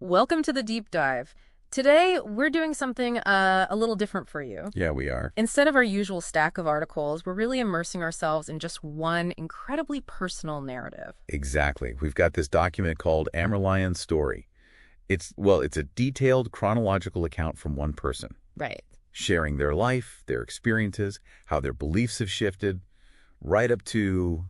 Welcome to the deep dive. Today, we're doing something a little different for you. Yeah, we are. Instead of our usual stack of articles, we're really immersing ourselves in just one incredibly personal narrative. Exactly. We've got this document called Amrelyon's story. It's a detailed chronological account from one person, Right. sharing their life, their experiences, how their beliefs have shifted, right up to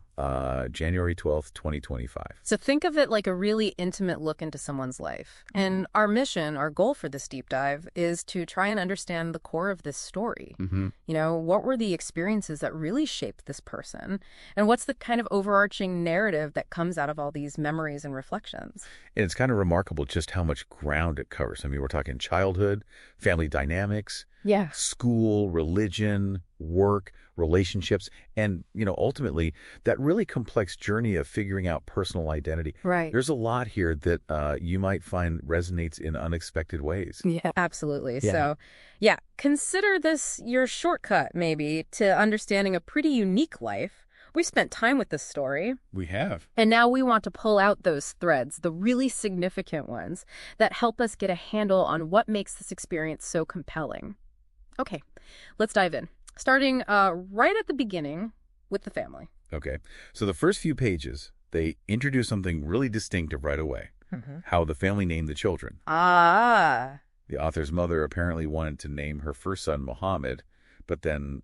January 12th, 2025. So think of it like a really intimate look into someone's life. And our mission, our goal for this deep dive is to try and understand the core of this story. What were the experiences that really shaped this person? And what's the kind of overarching narrative that comes out of all these memories and reflections? And it's kind of remarkable just how much ground it covers. I mean, we're talking childhood, family dynamics, Yeah. school, religion, work, relationships, and, ultimately, that really complex journey of figuring out personal identity. Right. There's a lot here that you might find resonates in unexpected ways. Yeah, absolutely. Yeah. So, consider this your shortcut, maybe, to understanding a pretty unique life. We spent time with this story, We have. and now we want to pull out those threads, the really significant ones, that help us get a handle on what makes this experience so compelling. Okay, let's dive in. Starting right at the beginning with the family. Okay. So the first few pages, they introduce something really distinctive right away. How the family named the children. Ah. The author's mother apparently wanted to name her first son Muhammad, but then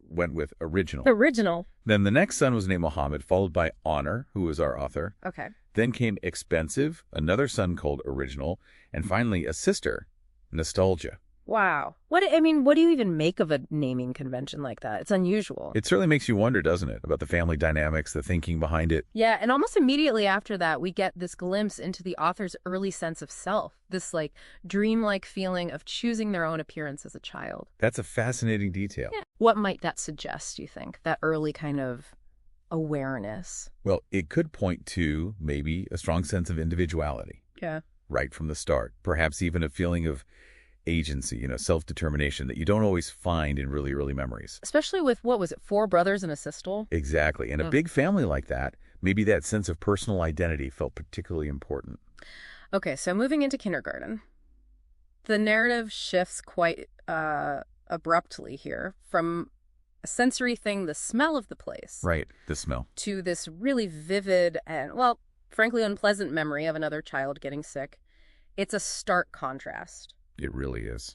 went with Original. Original. Then the next son was named Muhammad, followed by Honor, who was our author. Okay. Then came Expensive, another son called Original, and finally a sister, Nostalgia. Wow. What do you even make of a naming convention like that? It's unusual. It certainly makes you wonder, doesn't it, about the family dynamics, the thinking behind it. Yeah, and almost immediately after that, we get this glimpse into the author's early sense of self, this dreamlike feeling of choosing their own appearance as a child. That's a fascinating detail. Yeah. What might that suggest, do you think? That early kind of awareness? Well, it could point to maybe a strong sense of individuality. Yeah. Right from the start. Perhaps even a feeling of agency, self-determination that you don't always find in really early memories. Especially with, 4 brothers and a sister? Exactly. In a big family like that, maybe that sense of personal identity felt particularly important. Okay, so moving into kindergarten. The narrative shifts quite abruptly here from a sensory thing, the smell of the place. Right, the smell. To this really vivid and, frankly unpleasant memory of another child getting sick. It's a stark contrast. It really is.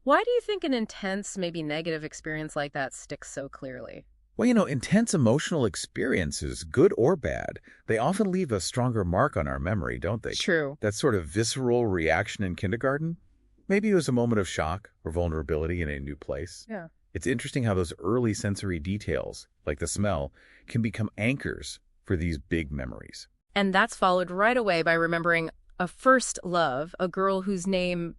Why do you think an intense, maybe negative experience like that sticks so clearly? Well, intense emotional experiences, good or bad, they often leave a stronger mark on our memory, don't they? True. That sort of visceral reaction in kindergarten? Maybe it was a moment of shock or vulnerability in a new place. Yeah. It's interesting how those early sensory details, like the smell, can become anchors for these big memories. And that's followed right away by remembering a first love, a girl whose name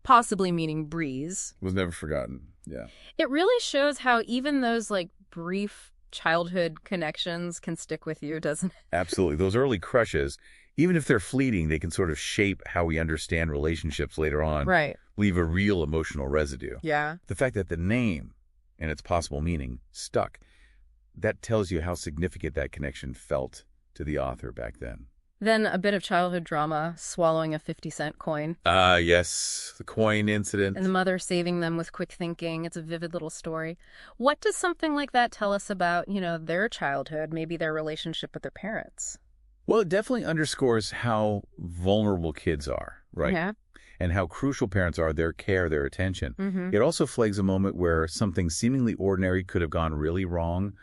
possibly meaning Breeze. Was never forgotten. Yeah. It really shows how even those brief childhood connections can stick with you, doesn't it? Absolutely. Those early crushes, even if they're fleeting, they can sort of shape how we understand relationships later on. Right. Leave a real emotional residue. Yeah. The fact that the name and its possible meaning stuck, that tells you how significant that connection felt to the author back then. Then a bit of childhood drama, swallowing a 50-cent coin. Yes, the coin incident. And the mother saving them with quick thinking. It's a vivid little story. What does something like that tell us about, their childhood, maybe their relationship with their parents? Well, it definitely underscores how vulnerable kids are, right? Yeah. And how crucial parents are, their care, their attention. Mm-hmm. It also flags a moment where something seemingly ordinary could have gone really wrong,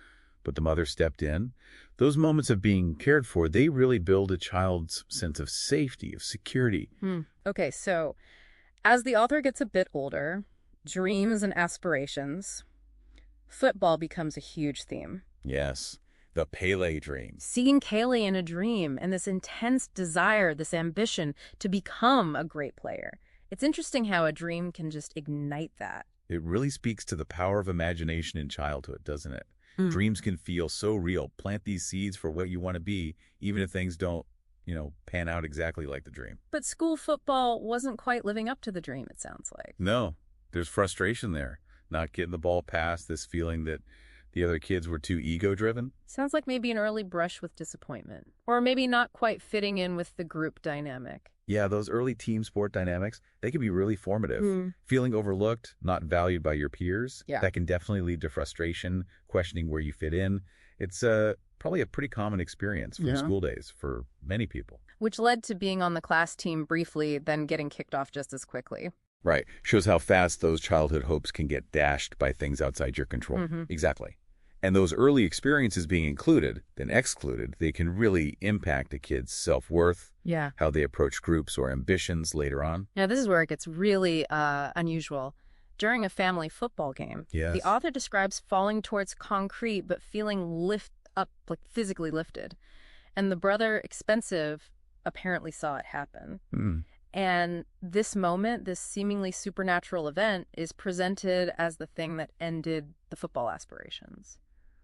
but the mother stepped in. Those moments of being cared for, they really build a child's sense of safety, of security. Okay, so as the author gets a bit older, dreams and aspirations, football becomes a huge theme. Yes, the Pele dream. Seeing Kaylee in a dream and this intense desire, this ambition to become a great player. It's interesting how a dream can just ignite that. It really speaks to the power of imagination in childhood, doesn't it? Dreams can feel so real. Plant these seeds for what you want to be, even if things don't, pan out exactly like the dream. But school football wasn't quite living up to the dream, it sounds like. No, there's frustration there. Not getting the ball past, this feeling that The other kids were too ego-driven? Sounds like maybe an early brush with disappointment. Or maybe not quite fitting in with the group dynamic. Yeah, those early team sport dynamics, they can be really formative. Feeling overlooked, not valued by your peers, that can definitely lead to frustration, questioning where you fit in. It's probably a pretty common experience from school days for many people. Which led to being on the class team briefly, then getting kicked off just as quickly. Right. Shows how fast those childhood hopes can get dashed by things outside your control. Exactly. And those early experiences being included, then excluded, they can really impact a kid's self-worth, how they approach groups or ambitions later on. Now, this is where it gets really unusual. During a family football game, the author describes falling towards concrete but feeling like physically lifted. And the brother, Expensive, apparently saw it happen. And this moment, this seemingly supernatural event, is presented as the thing that ended the football aspirations.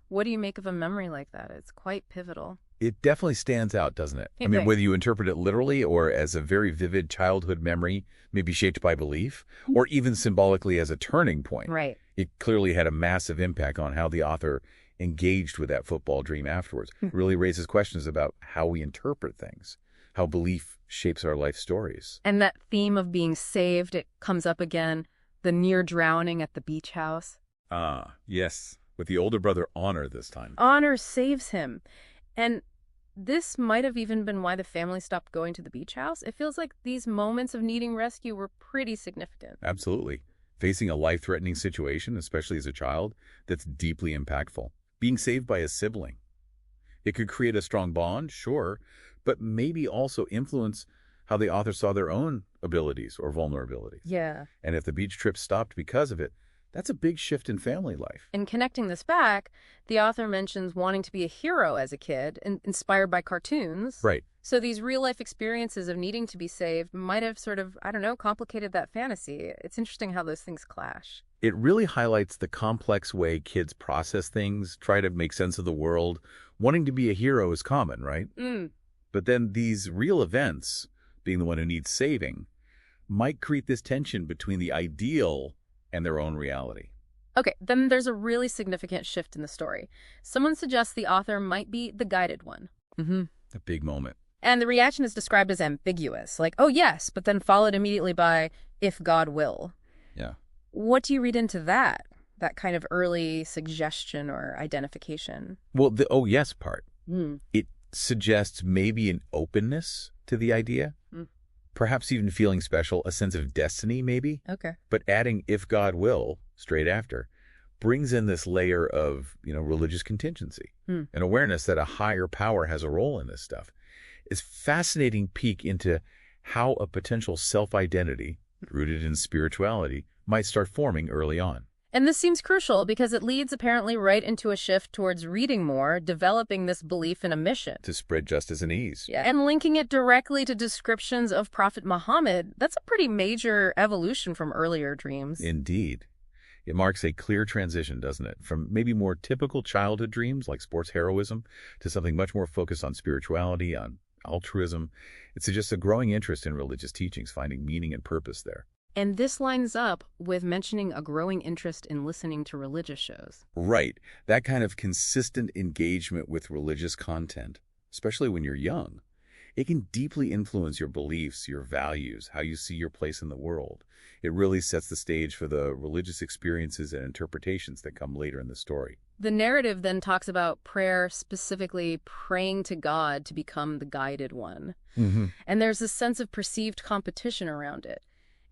What do you make of a memory like that? It's quite pivotal. It definitely stands out, doesn't it? I mean, whether you interpret it literally or as a very vivid childhood memory, maybe shaped by belief, or even symbolically as a turning point. Right. It clearly had a massive impact on how the author engaged with that football dream afterwards. It really raises questions about how we interpret things, how belief shapes our life stories. And that theme of being saved, it comes up again, the near drowning at the beach house. Ah, yes. With the older brother Honor this time. Honor saves him. And this might have even been why the family stopped going to the beach house. It feels like these moments of needing rescue were pretty significant. Absolutely. Facing a life-threatening situation, especially as a child, that's deeply impactful. Being saved by a sibling. It could create a strong bond, sure, but maybe also influence how the author saw their own abilities or vulnerabilities. Yeah. And if the beach trip stopped because of it, that's a big shift in family life. In connecting this back, the author mentions wanting to be a hero as a kid, inspired by cartoons. Right. So these real-life experiences of needing to be saved might have sort of, I don't know, complicated that fantasy. It's interesting how those things clash. It really highlights the complex way kids process things, try to make sense of the world. Wanting to be a hero is common, right? But then these real events, being the one who needs saving, might create this tension between the ideal and their own reality. Okay, then there's a really significant shift in the story. Someone suggests the author might be the guided one. A big moment. And the reaction is described as ambiguous, like, oh yes, but then followed immediately by, if God will. Yeah. What do you read into that kind of early suggestion or identification? Well, the oh yes part. It suggests maybe an openness to the idea. Perhaps even feeling special, a sense of destiny maybe. Okay. But adding if God will straight after brings in this layer of, religious contingency, an awareness that a higher power has a role in this stuff. It's fascinating peek into how a potential self-identity rooted in spirituality might start forming early on. And this seems crucial because it leads apparently right into a shift towards reading more, developing this belief in a mission. To spread justice and ease. Yeah. And linking it directly to descriptions of Prophet Muhammad, that's a pretty major evolution from earlier dreams. Indeed. It marks a clear transition, doesn't it? From maybe more typical childhood dreams like sports heroism to something much more focused on spirituality, on altruism. It suggests a growing interest in religious teachings, finding meaning and purpose there. And this lines up with mentioning a growing interest in listening to religious shows. Right. That kind of consistent engagement with religious content, especially when you're young, it can deeply influence your beliefs, your values, how you see your place in the world. It really sets the stage for the religious experiences and interpretations that come later in the story. The narrative then talks about prayer, specifically praying to God to become the guided one. And there's a sense of perceived competition around it.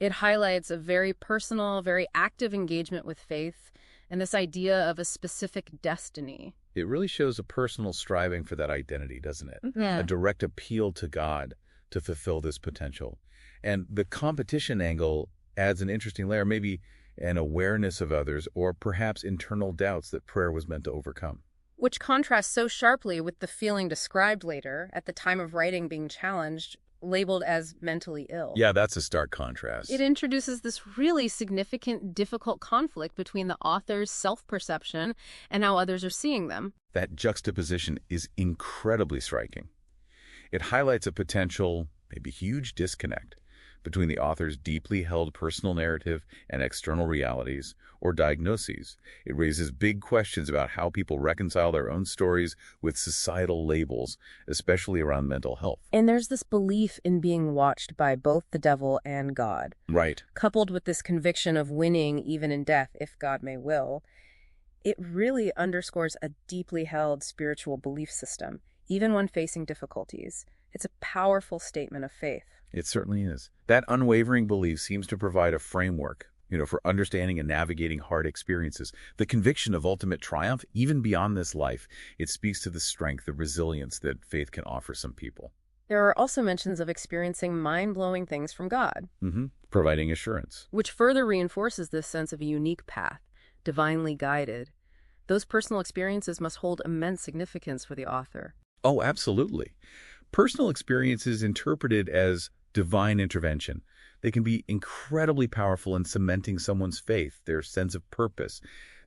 It highlights a very personal, very active engagement with faith and this idea of a specific destiny. It really shows a personal striving for that identity, doesn't it? Yeah. A direct appeal to God to fulfill this potential. And the competition angle adds an interesting layer, maybe an awareness of others or perhaps internal doubts that prayer was meant to overcome. Which contrasts so sharply with the feeling described later, at the time of writing being challenged, labeled as mentally ill. Yeah, that's a stark contrast. It introduces this really significant, difficult conflict between the author's self-perception and how others are seeing them. That juxtaposition is incredibly striking. It highlights a potential, maybe huge disconnect between the author's deeply held personal narrative and external realities or diagnoses. It raises big questions about how people reconcile their own stories with societal labels, especially around mental health. And there's this belief in being watched by both the devil and God. Right. Coupled with this conviction of winning even in death, if God may will, it really underscores a deeply held spiritual belief system, even when facing difficulties. It's a powerful statement of faith. It certainly is. That unwavering belief seems to provide a framework, for understanding and navigating hard experiences. The conviction of ultimate triumph, even beyond this life, it speaks to the strength, the resilience that faith can offer some people. There are also mentions of experiencing mind-blowing things from God. Providing assurance. Which further reinforces this sense of a unique path, divinely guided. Those personal experiences must hold immense significance for the author. Oh, absolutely. Personal experiences interpreted as divine intervention. They can be incredibly powerful in cementing someone's faith, their sense of purpose.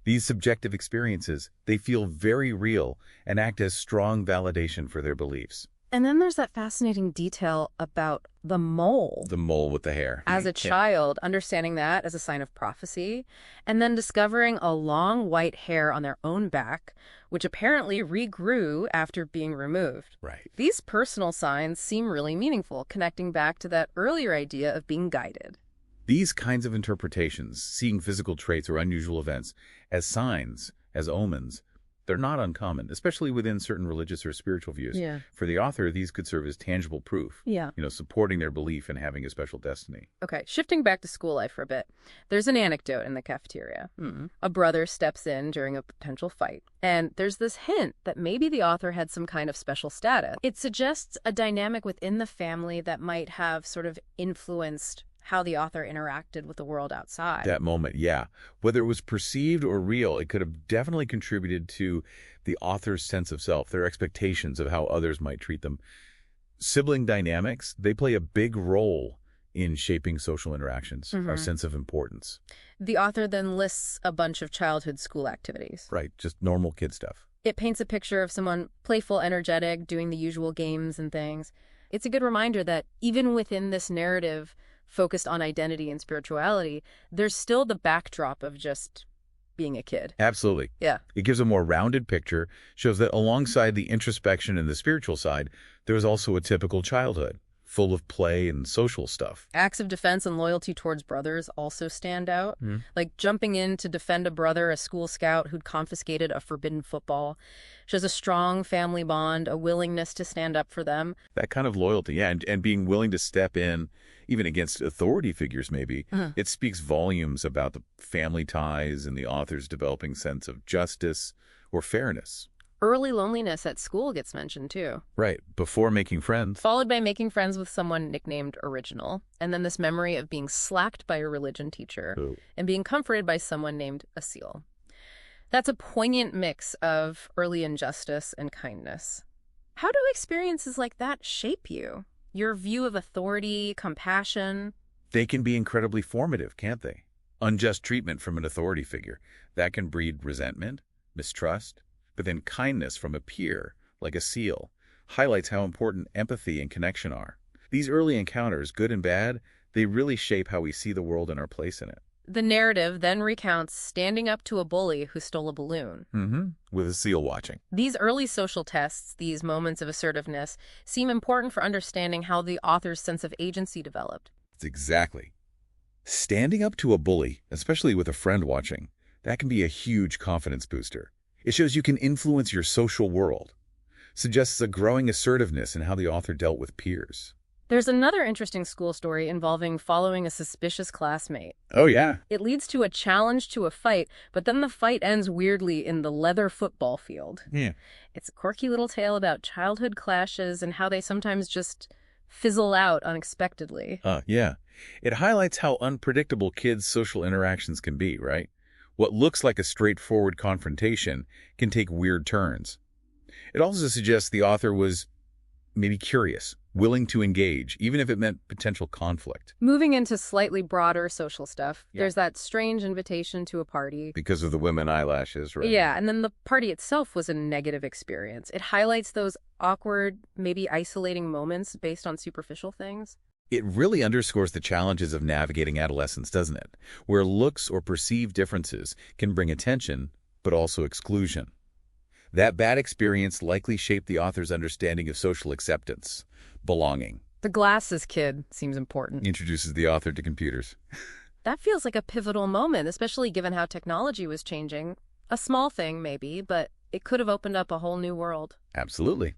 These subjective experiences, they feel very real and act as strong validation for their beliefs. And then there's that fascinating detail about the mole. The mole with the hair. As a child, understanding that as a sign of prophecy, and then discovering a long white hair on their own back, which apparently regrew after being removed. Right. These personal signs seem really meaningful, connecting back to that earlier idea of being guided. These kinds of interpretations, seeing physical traits or unusual events as signs, as omens, they're not uncommon, especially within certain religious or spiritual views. Yeah. For the author, these could serve as tangible proof, supporting their belief in having a special destiny. Okay, shifting back to school life for a bit. There's an anecdote in the cafeteria. A brother steps in during a potential fight, and there's this hint that maybe the author had some kind of special status. It suggests a dynamic within the family that might have sort of influenced how the author interacted with the world outside. That moment, yeah. Whether it was perceived or real, it could have definitely contributed to the author's sense of self, their expectations of how others might treat them. Sibling dynamics, they play a big role in shaping social interactions, our sense of importance. The author then lists a bunch of childhood school activities. Right, just normal kid stuff. It paints a picture of someone playful, energetic, doing the usual games and things. It's a good reminder that even within this narrative focused on identity and spirituality, there's still the backdrop of just being a kid. Absolutely. Yeah. It gives a more rounded picture, shows that alongside the introspection and the spiritual side, there was also a typical childhood, full of play and social stuff. Acts of defense and loyalty towards brothers also stand out, like jumping in to defend a brother, a school scout who'd confiscated a forbidden football. Shows a strong family bond, a willingness to stand up for them. That kind of loyalty, yeah, and being willing to step in, even against authority figures maybe, it speaks volumes about the family ties and the author's developing sense of justice or fairness. Early loneliness at school gets mentioned, too. Right, before making friends. Followed by making friends with someone nicknamed Original, and then this memory of being slacked by a religion teacher and being comforted by someone named Asil. That's a poignant mix of early injustice and kindness. How do experiences like that shape you? Your view of authority, compassion? They can be incredibly formative, can't they? Unjust treatment from an authority figure. That can breed resentment, mistrust, but then kindness from a peer, like Asil, highlights how important empathy and connection are. These early encounters, good and bad, they really shape how we see the world and our place in it. The narrative then recounts standing up to a bully who stole a balloon. With Asil watching. These early social tests, these moments of assertiveness, seem important for understanding how the author's sense of agency developed. Exactly. Standing up to a bully, especially with a friend watching, that can be a huge confidence booster. It shows you can influence your social world. Suggests a growing assertiveness in how the author dealt with peers. There's another interesting school story involving following a suspicious classmate. Oh, yeah. It leads to a challenge to a fight, but then the fight ends weirdly in the leather football field. Yeah. It's a quirky little tale about childhood clashes and how they sometimes just fizzle out unexpectedly. Yeah. It highlights how unpredictable kids' social interactions can be, right? What looks like a straightforward confrontation can take weird turns. It also suggests the author was maybe curious, willing to engage, even if it meant potential conflict. Moving into slightly broader social stuff, there's that strange invitation to a party. Because of the women eyelashes, right? Yeah, and then the party itself was a negative experience. It highlights those awkward, maybe isolating moments based on superficial things. It really underscores the challenges of navigating adolescence, doesn't it? Where looks or perceived differences can bring attention, but also exclusion. That bad experience likely shaped the author's understanding of social acceptance, belonging. The glasses kid seems important. Introduces the author to computers. That feels like a pivotal moment, especially given how technology was changing. A small thing, maybe, but it could have opened up a whole new world. Absolutely.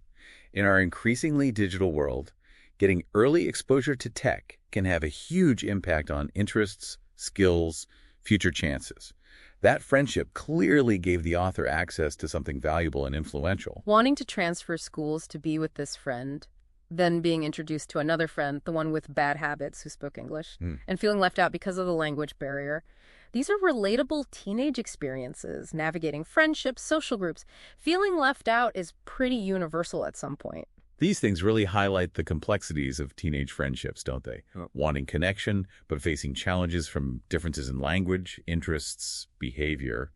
In our increasingly digital world, getting early exposure to tech can have a huge impact on interests, skills, future chances. That friendship clearly gave the author access to something valuable and influential. Wanting to transfer schools to be with this friend, then being introduced to another friend, the one with bad habits who spoke English, and feeling left out because of the language barrier. These are relatable teenage experiences, navigating friendships, social groups. Feeling left out is pretty universal at some point. These things really highlight the complexities of teenage friendships, don't they? Wanting connection, but facing challenges from differences in language, interests, behavior.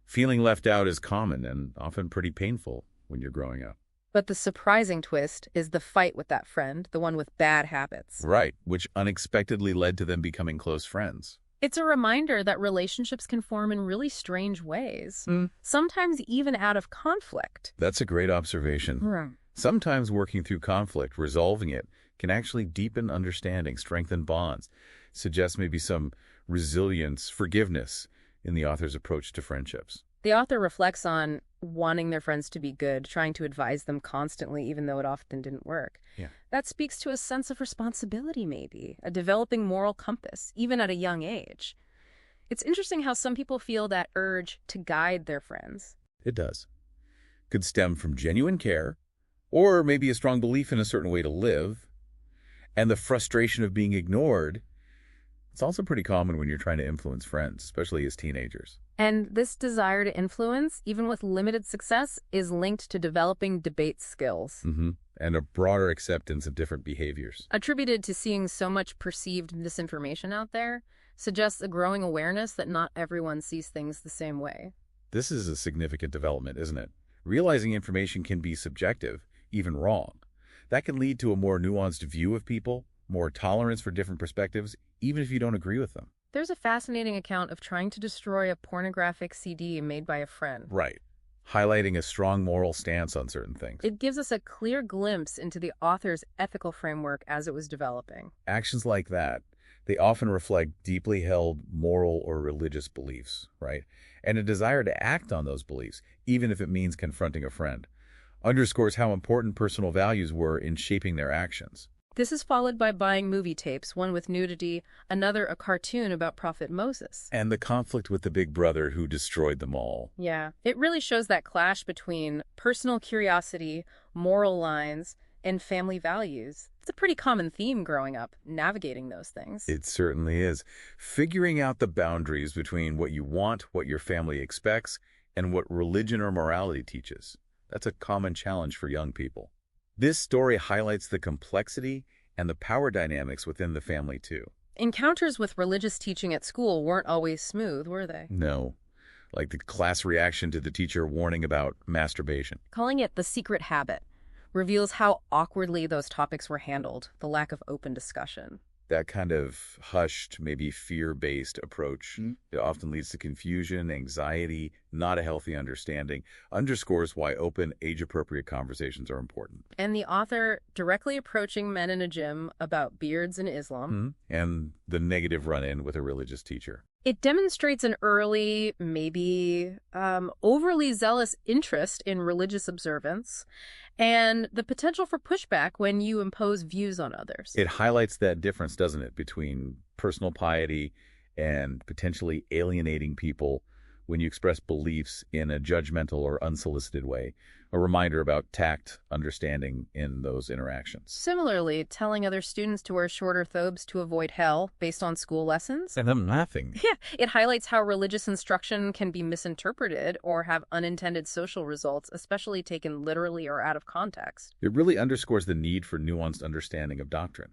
Feeling left out is common and often pretty painful when you're growing up. But the surprising twist is the fight with that friend, the one with bad habits. Right, which unexpectedly led to them becoming close friends. It's a reminder that relationships can form in really strange ways, sometimes even out of conflict. That's a great observation. Sometimes working through conflict, resolving it, can actually deepen understanding, strengthen bonds, suggest maybe some resilience, forgiveness in the author's approach to friendships. The author reflects on wanting their friends to be good, trying to advise them constantly, even though it often didn't work. That speaks to a sense of responsibility, maybe, a developing moral compass, even at a young age. It's interesting how some people feel that urge to guide their friends. It does. Could stem from genuine care, or maybe a strong belief in a certain way to live, and the frustration of being ignored. It's also pretty common when you're trying to influence friends, especially as teenagers. And this desire to influence, even with limited success, is linked to developing debate skills. And a broader acceptance of different behaviors. Attributed to seeing so much perceived misinformation out there, suggests a growing awareness that not everyone sees things the same way. This is a significant development, isn't it? Realizing information can be subjective, even wrong. That can lead to a more nuanced view of people, more tolerance for different perspectives, even if you don't agree with them. There's a fascinating account of trying to destroy a pornographic CD made by a friend. Right. Highlighting a strong moral stance on certain things. It gives us a clear glimpse into the author's ethical framework as it was developing. Actions like that, they often reflect deeply held moral or religious beliefs, right? And a desire to act on those beliefs, even if it means confronting a friend, underscores how important personal values were in shaping their actions. This is followed by buying movie tapes, one with nudity, another a cartoon about Prophet Moses. And the conflict with the big brother who destroyed them all. Yeah, it really shows that clash between personal curiosity, moral lines, and family values. It's a pretty common theme growing up, navigating those things. It certainly is. Figuring out the boundaries between what you want, what your family expects, and what religion or morality teaches. That's a common challenge for young people. This story highlights the complexity and the power dynamics within the family, too. Encounters with religious teaching at school weren't always smooth, were they? No. Like the class reaction to the teacher warning about masturbation. Calling it the secret habit reveals how awkwardly those topics were handled, the lack of open discussion. That kind of hushed, maybe fear-based approach, it often leads to confusion, anxiety, not a healthy understanding, underscores why open, age-appropriate conversations are important. And the author directly approaching men in a gym about beards in Islam. And the negative run-in with a religious teacher. It demonstrates an early, maybe overly zealous interest in religious observance and the potential for pushback when you impose views on others. It highlights that difference, doesn't it, between personal piety and potentially alienating people when you express beliefs in a judgmental or unsolicited way. A reminder about tact, understanding in those interactions. Similarly, telling other students to wear shorter thobes to avoid hell based on school lessons. And I'm laughing. Yeah, it highlights how religious instruction can be misinterpreted or have unintended social results, especially taken literally or out of context. It really underscores the need for nuanced understanding of doctrine.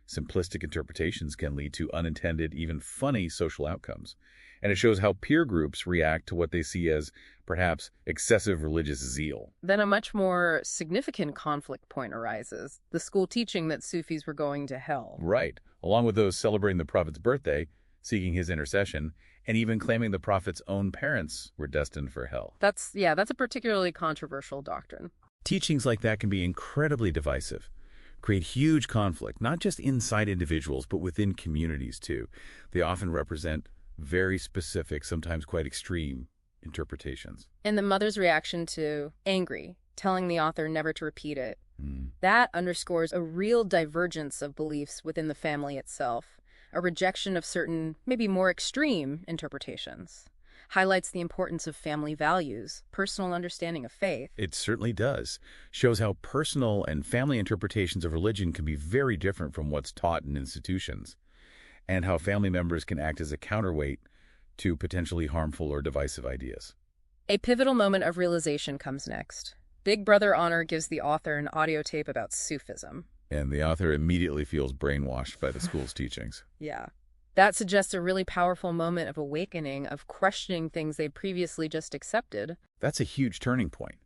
Simplistic interpretations can lead to unintended, even funny social outcomes. And it shows how peer groups react to what they see as, perhaps, excessive religious zeal. Then a much more significant conflict point arises, the school teaching that Sufis were going to hell. Right. Along with those celebrating the Prophet's birthday, seeking his intercession, and even claiming the Prophet's own parents were destined for hell. That's a particularly controversial doctrine. Teachings like that can be incredibly divisive, create huge conflict, not just inside individuals, but within communities too. They often represent very specific, sometimes quite extreme interpretations. And the mother's reaction to angry, telling the author never to repeat it, that underscores a real divergence of beliefs within the family itself, a rejection of certain, maybe more extreme interpretations. Highlights the importance of family values, personal understanding of faith. It certainly does. Shows how personal and family interpretations of religion can be very different from what's taught in institutions, and how family members can act as a counterweight to potentially harmful or divisive ideas. A pivotal moment of realization comes next. Big Brother Honor gives the author an audio tape about Sufism. And the author immediately feels brainwashed by the school's teachings. Yeah. That suggests a really powerful moment of awakening, of questioning things they'd previously just accepted. That's a huge turning point.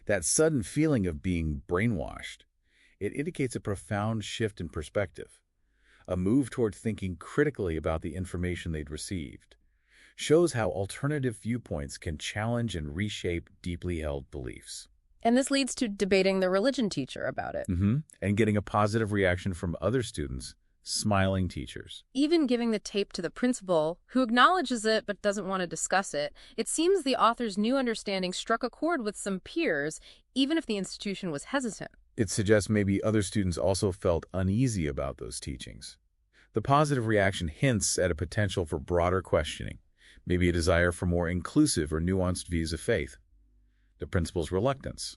That sudden feeling of being brainwashed, it indicates a profound shift in perspective, a move toward thinking critically about the information they'd received. Shows how alternative viewpoints can challenge and reshape deeply held beliefs. And this leads to debating the religion teacher about it. And getting a positive reaction from other students, smiling teachers. Even giving the tape to the principal, who acknowledges it but doesn't want to discuss it. It seems the author's new understanding struck a chord with some peers, even if the institution was hesitant. It suggests maybe other students also felt uneasy about those teachings. The positive reaction hints at a potential for broader questioning, maybe a desire for more inclusive or nuanced views of faith. The principal's reluctance,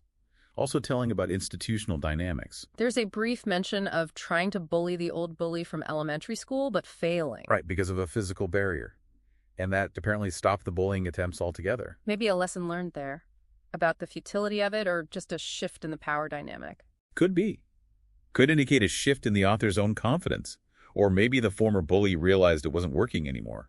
also telling about institutional dynamics. There's a brief mention of trying to bully the old bully from elementary school, but failing. Right, because of a physical barrier. And that apparently stopped the bullying attempts altogether. Maybe a lesson learned there, about the futility of it, or just a shift in the power dynamic. Could be. Could indicate a shift in the author's own confidence. Or maybe the former bully realized it wasn't working anymore.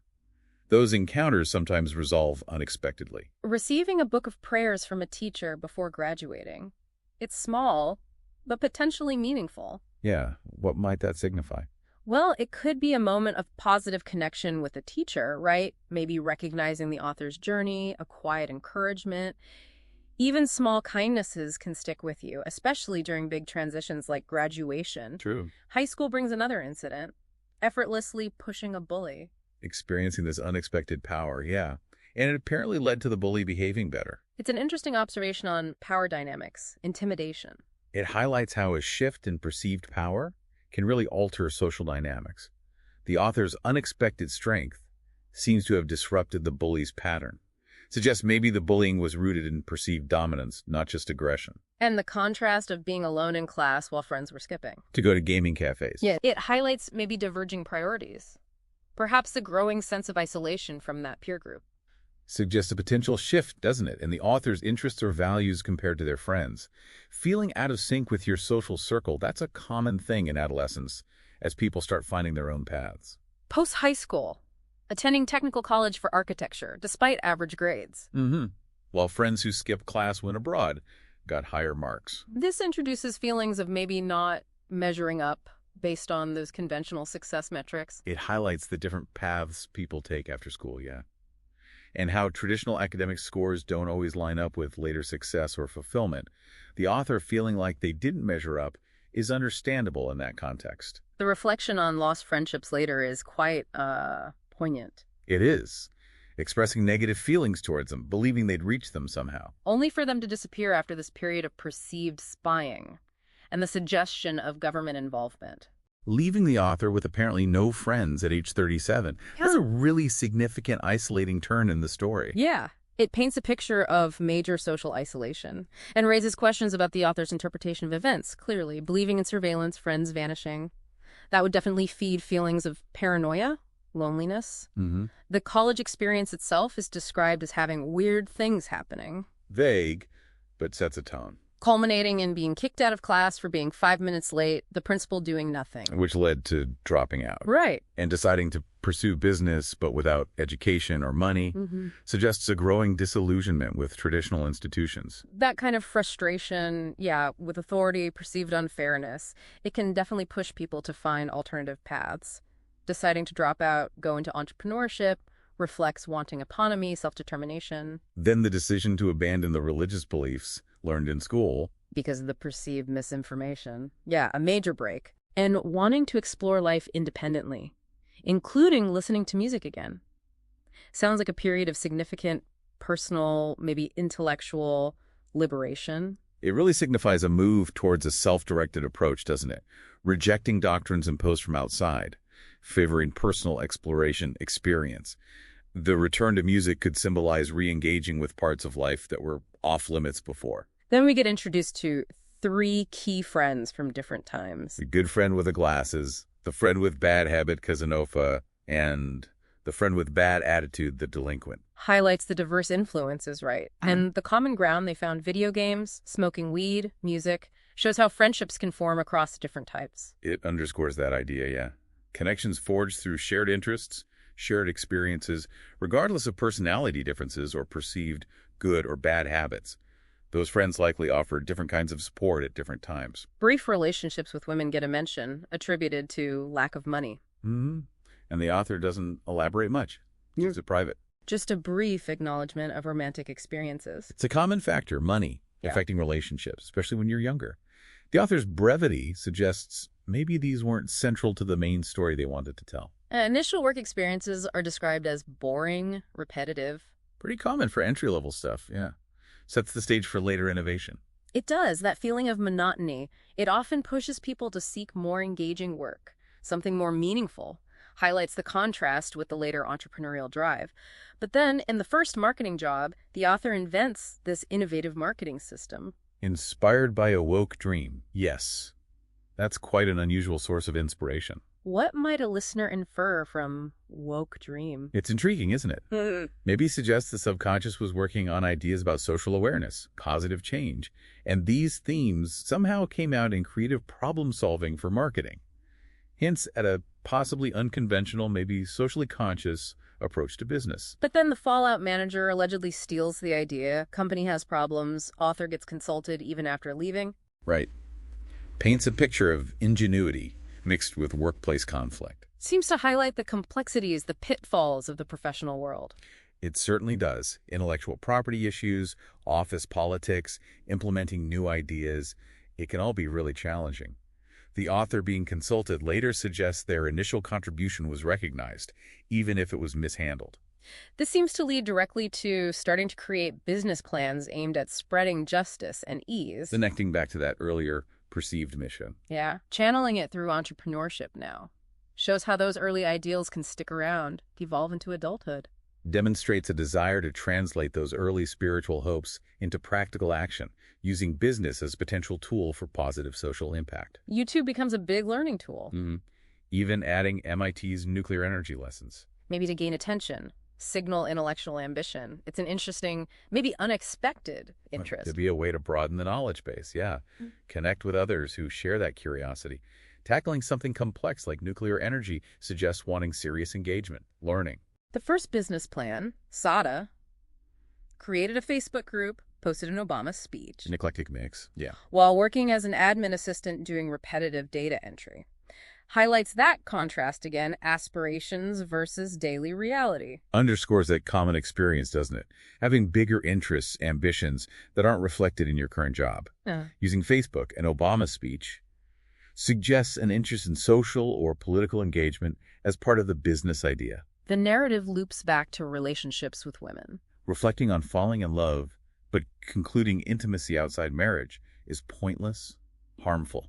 Those encounters sometimes resolve unexpectedly. Receiving a book of prayers from a teacher before graduating. It's small, but potentially meaningful. Yeah, what might that signify? Well, it could be a moment of positive connection with a teacher, right? Maybe recognizing the author's journey, a quiet encouragement. Even small kindnesses can stick with you, especially during big transitions like graduation. True. High school brings another incident, effortlessly pushing a bully. Experiencing this unexpected power, yeah. And it apparently led to the bully behaving better. It's an interesting observation on power dynamics, intimidation. It highlights how a shift in perceived power can really alter social dynamics. The author's unexpected strength seems to have disrupted the bully's pattern. Suggests maybe the bullying was rooted in perceived dominance, not just aggression. And the contrast of being alone in class while friends were skipping. To go to gaming cafes. Yeah, it highlights maybe diverging priorities. Perhaps a growing sense of isolation from that peer group. Suggests a potential shift, doesn't it, in the author's interests or values compared to their friends. Feeling out of sync with your social circle, that's a common thing in adolescence as people start finding their own paths. Post-high school, attending technical college for architecture, despite average grades. While friends who skipped class went abroad got higher marks. This introduces feelings of maybe not measuring up based on those conventional success metrics. It highlights the different paths people take after school, yeah. And how traditional academic scores don't always line up with later success or fulfillment. The author feeling like they didn't measure up is understandable in that context. The reflection on lost friendships later is quite poignant. It is. Expressing negative feelings towards them, believing they'd reach them somehow. Only for them to disappear after this period of perceived spying and the suggestion of government involvement. Leaving the author with apparently no friends at age 37. That's a really significant isolating turn in the story. Yeah. It paints a picture of major social isolation and raises questions about the author's interpretation of events, clearly. Believing in surveillance, friends vanishing. That would definitely feed feelings of paranoia, loneliness. The college experience itself is described as having weird things happening. Vague, but sets a tone. culminating in being kicked out of class for being 5 minutes late, the principal doing nothing. Which led to dropping out. Right. And deciding to pursue business, but without education or money, suggests a growing disillusionment with traditional institutions. That kind of frustration, with authority, perceived unfairness, it can definitely push people to find alternative paths. Deciding to drop out, go into entrepreneurship, reflects wanting autonomy, self-determination. Then the decision to abandon the religious beliefs learned in school. Because of the perceived misinformation. Yeah, a major break. And wanting to explore life independently, including listening to music again. Sounds like a period of significant personal, maybe intellectual liberation. It really signifies a move towards a self-directed approach, doesn't it? Rejecting doctrines imposed from outside, favoring personal exploration experience. The return to music could symbolize re-engaging with parts of life that were off limits before. Then we get introduced to 3 key friends from different times. The good friend with the glasses, the friend with bad habit, Casanova, and the friend with bad attitude, the delinquent. Highlights the diverse influences, right? And the common ground they found: video games, smoking weed, music, shows how friendships can form across different types. It underscores that idea, yeah. Connections forged through shared interests, shared experiences, regardless of personality differences or perceived good or bad habits. Those friends likely offered different kinds of support at different times. Brief relationships with women get a mention, attributed to lack of money. And the author doesn't elaborate much. Keeps it private. Just a brief acknowledgement of romantic experiences. It's a common factor, money, affecting relationships, especially when you're younger. The author's brevity suggests maybe these weren't central to the main story they wanted to tell. Initial work experiences are described as boring, repetitive. Pretty common for entry-level stuff, yeah. Sets the stage for later innovation. It does, that feeling of monotony. It often pushes people to seek more engaging work, something more meaningful. Highlights the contrast with the later entrepreneurial drive. But then, in the first marketing job, the author invents this innovative marketing system. Inspired by a woke dream. Yes. That's quite an unusual source of inspiration. What might a listener infer from woke dream? It's intriguing, isn't it? Maybe suggests the subconscious was working on ideas about social awareness, positive change, and these themes somehow came out in creative problem-solving for marketing. Hints at a possibly unconventional, maybe socially conscious approach to business. But then the Fallout manager allegedly steals the idea, company has problems, author gets consulted even after leaving. Right. Paints a picture of ingenuity mixed with workplace conflict. Seems to highlight the complexities, the pitfalls of the professional world. It certainly does. Intellectual property issues, office politics, implementing new ideas, it can all be really challenging. The author being consulted later suggests their initial contribution was recognized, even if it was mishandled. This seems to lead directly to starting to create business plans aimed at spreading justice and ease. Connecting back to that earlier perceived mission. Yeah, channeling it through entrepreneurship now. Shows how those early ideals can stick around, evolve into adulthood. Demonstrates a desire to translate those early spiritual hopes into practical action, using business as a potential tool for positive social impact. YouTube becomes a big learning tool. Even adding MIT's nuclear energy lessons. Maybe to gain attention, signal intellectual ambition. It's an interesting, maybe unexpected interest. To be a way to broaden the knowledge base, yeah. Connect with others who share that curiosity. Tackling something complex like nuclear energy suggests wanting serious engagement, learning. The first business plan, SADA, created a Facebook group, posted an Obama speech. An eclectic mix, yeah. While working as an admin assistant doing repetitive data entry. Highlights that contrast again, aspirations versus daily reality. Underscores that common experience, doesn't it? Having bigger interests, ambitions that aren't reflected in your current job. Using Facebook, an Obama speech, suggests an interest in social or political engagement as part of the business idea. The narrative loops back to relationships with women. Reflecting on falling in love, but concluding intimacy outside marriage is pointless, harmful,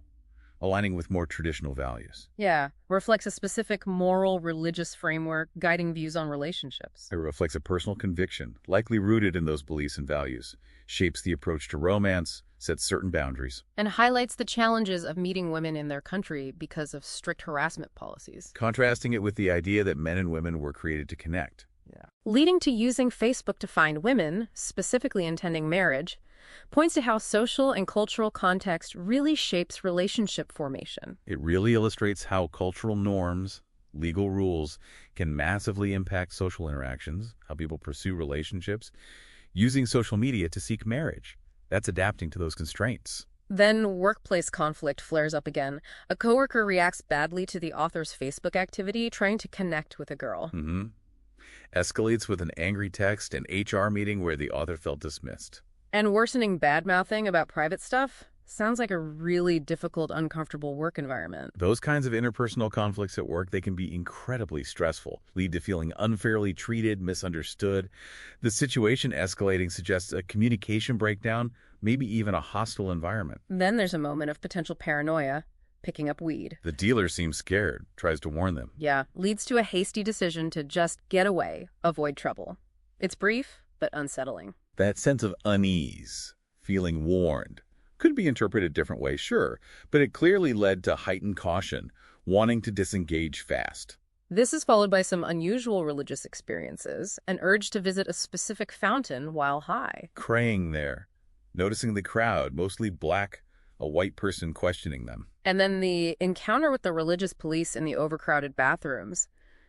aligning with more traditional values. Yeah, reflects a specific moral, religious framework guiding views on relationships. It reflects a personal conviction, likely rooted in those beliefs and values, shapes the approach to romance, sets certain boundaries. And highlights the challenges of meeting women in their country because of strict harassment policies. Contrasting it with the idea that men and women were created to connect. Leading to using Facebook to find women, specifically intending marriage, points to how social and cultural context really shapes relationship formation. It really illustrates how cultural norms, legal rules, can massively impact social interactions, how people pursue relationships, using social media to seek marriage. That's adapting to those constraints. Then workplace conflict flares up again. A coworker reacts badly to the author's Facebook activity, trying to connect with a girl. Escalates with an angry text and HR meeting where the author felt dismissed. And worsening bad-mouthing about private stuff sounds like a really difficult, uncomfortable work environment. Those kinds of interpersonal conflicts at work, they can be incredibly stressful, lead to feeling unfairly treated, misunderstood. The situation escalating suggests a communication breakdown, maybe even a hostile environment. Then there's a moment of potential paranoia, picking up weed. The dealer seems scared, tries to warn them. Yeah, leads to a hasty decision to just get away, avoid trouble. It's brief, but unsettling. That sense of unease, feeling warned, could be interpreted different ways, sure, but it clearly led to heightened caution, wanting to disengage fast. This is followed by some unusual religious experiences, an urge to visit a specific fountain while high. Praying there, noticing the crowd, mostly black, a white person questioning them. And then the encounter with the religious police in the overcrowded bathrooms.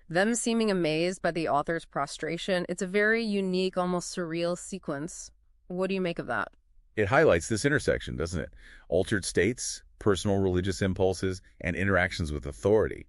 Them seeming amazed by the author's prostration. It's a very unique, almost surreal sequence. What do you make of that? It highlights this intersection, doesn't it? Altered states, personal religious impulses, and interactions with authority.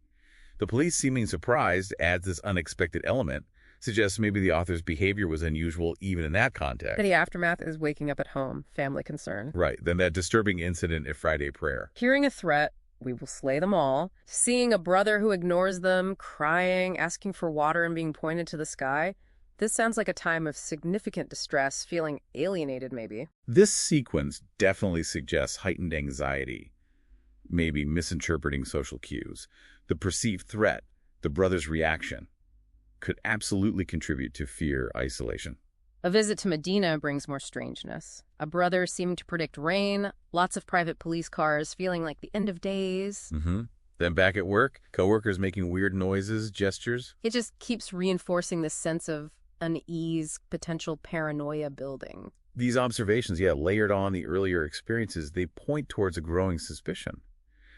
The police seeming surprised adds this unexpected element, suggests maybe the author's behavior was unusual even in that context. The aftermath is waking up at home, family concern. Right, then that disturbing incident at Friday prayer. Hearing a threat, we will slay them all. Seeing a brother who ignores them, crying, asking for water and being pointed to the sky. This sounds like a time of significant distress, feeling alienated maybe. This sequence definitely suggests heightened anxiety, maybe misinterpreting social cues. The perceived threat, the brother's reaction, could absolutely contribute to fear, isolation. A visit to Medina brings more strangeness. A brother seeming to predict rain, lots of private police cars, feeling like the end of days. Then back at work, coworkers making weird noises, gestures. It just keeps reinforcing this sense of unease, potential paranoia building. These observations, layered on the earlier experiences, they point towards a growing suspicion,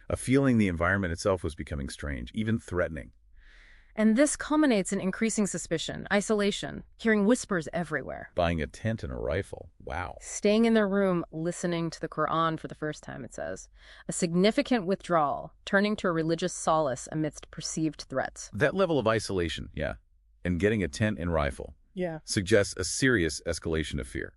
a feeling the environment itself was becoming strange, even threatening. And this culminates in increasing suspicion, isolation, hearing whispers everywhere. Buying a tent and a rifle. Wow. Staying in their room, listening to the Quran for the first time, it says. A significant withdrawal, turning to a religious solace amidst perceived threats. That level of isolation, and getting a tent and rifle, suggests a serious escalation of fear,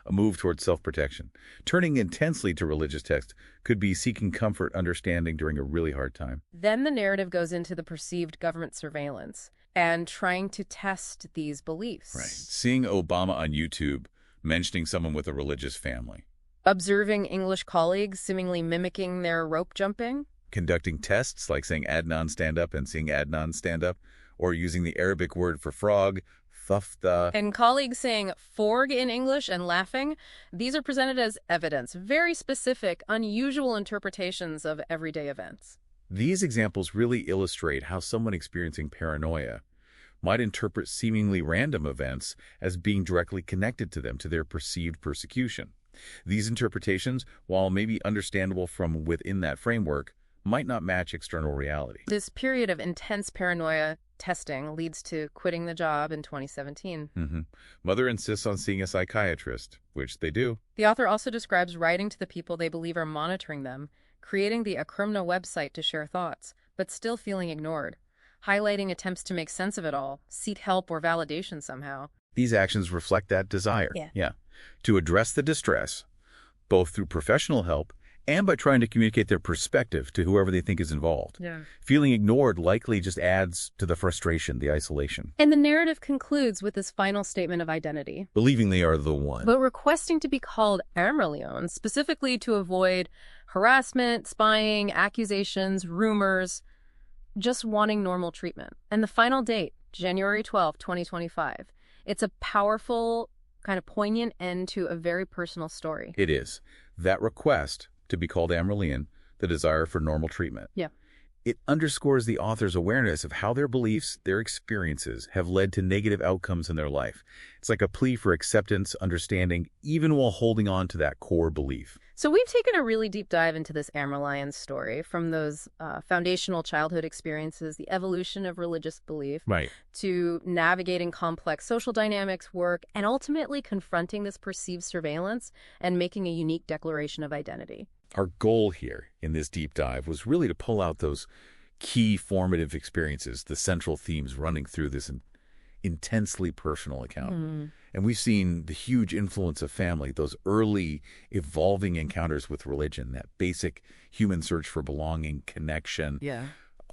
a move towards self-protection. Turning intensely to religious text could be seeking comfort, understanding during a really hard time. Then the narrative goes into the perceived government surveillance and trying to test these beliefs. Right. Seeing Obama on YouTube mentioning someone with a religious family. Observing English colleagues seemingly mimicking their rope jumping. Conducting tests like saying Adnan stand up and seeing Adnan stand up, or using the Arabic word for frog, thufta. And colleagues saying forg in English and laughing. These are presented as evidence, very specific, unusual interpretations of everyday events. These examples really illustrate how someone experiencing paranoia might interpret seemingly random events as being directly connected to them, to their perceived persecution. These interpretations, while maybe understandable from within that framework, might not match external reality. This period of intense paranoia testing leads to quitting the job in 2017. Mother insists on seeing a psychiatrist, which they do. The author also describes writing to the people they believe are monitoring them, creating the Akrumna website to share thoughts, but still feeling ignored, highlighting attempts to make sense of it all, seek help or validation somehow. These actions reflect that desire. To address the distress, both through professional help and by trying to communicate their perspective to whoever they think is involved. Feeling ignored likely just adds to the frustration, the isolation. And the narrative concludes with this final statement of identity. Believing they are the one. But requesting to be called Amrelyon, specifically to avoid harassment, spying, accusations, rumors, just wanting normal treatment. And the final date, January 12, 2025. It's a powerful, kind of poignant end to a very personal story. It is. That request to be called Amrelyon, the desire for normal treatment. It underscores the author's awareness of how their beliefs, their experiences, have led to negative outcomes in their life. It's like a plea for acceptance, understanding, even while holding on to that core belief. So we've taken a really deep dive into this Amrelyon story, from those foundational childhood experiences, the evolution of religious belief, Right. to navigating complex social dynamics, work, and ultimately confronting this perceived surveillance and making a unique declaration of identity. Our goal here in this deep dive was really to pull out those key formative experiences, the central themes running through this intensely personal account. And we've seen the huge influence of family, those early evolving encounters with religion, that basic human search for belonging, connection,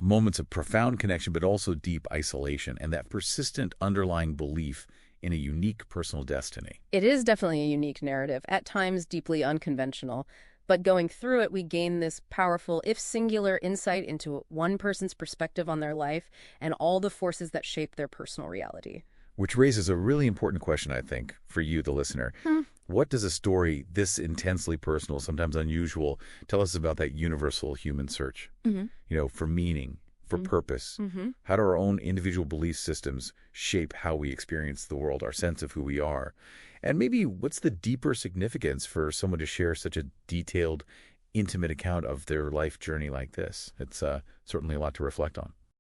moments of profound connection, but also deep isolation, and that persistent underlying belief in a unique personal destiny. It is definitely a unique narrative, at times deeply unconventional. But going through it, we gain this powerful, if singular, insight into one person's perspective on their life and all the forces that shape their personal reality. Which raises a really important question, I think, for you, the listener. What does a story this intensely personal, sometimes unusual, tell us about that universal human search? For meaning, for purpose. How do our own individual belief systems shape how we experience the world, our sense of who we are? And maybe what's the deeper significance for someone to share such a detailed, intimate account of their life journey like this? It's certainly a lot to reflect on.